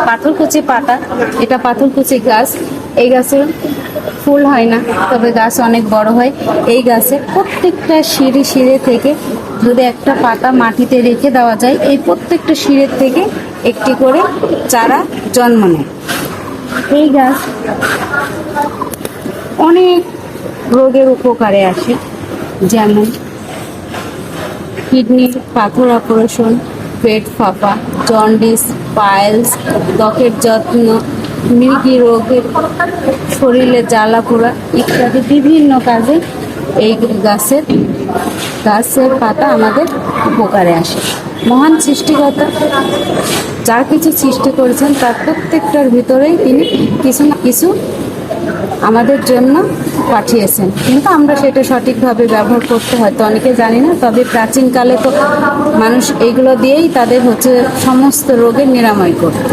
পাথরকুচি পাতা, এটা পাথরকুচি গাছ। এই গাছে ফুল হয় না, তবে গাছ অনেক বড় হয়। এই গাছের প্রত্যেকটা শিরে থেকে যদি একটা পাতা মাটিতে রেখে দেওয়া যায়, এই প্রত্যেকটা শিরের থেকে একটি করে চারা জন্ম নেয়। এই গাছ অনেক রোগের উপকারে আসে, যেমন কিডনির পাথর অপারেশন, পেট ফাঁপা, জন্ডিস, পাইলস, ত্বকের যত্ন, মৃগী রোগের, শরীরে জ্বালা পোড়া ইত্যাদি বিভিন্ন কাজে এই গাছের পাতা আমাদের উপকারে আসে। মহান সৃষ্টিকর্তা যা কিছু সৃষ্টি করেছেন তার প্রত্যেকটার ভিতরেই তিনি কিছু না কিছু আমাদের জন্য পাঠিয়েছেন, কিন্তু আমরা সেটা সঠিকভাবে ব্যবহার করতে হয়তো অনেকে জানি না। তবে প্রাচীনকালে তো মানুষ এইগুলো দিয়েই তাদের সমস্ত রোগের নিরাময় করত।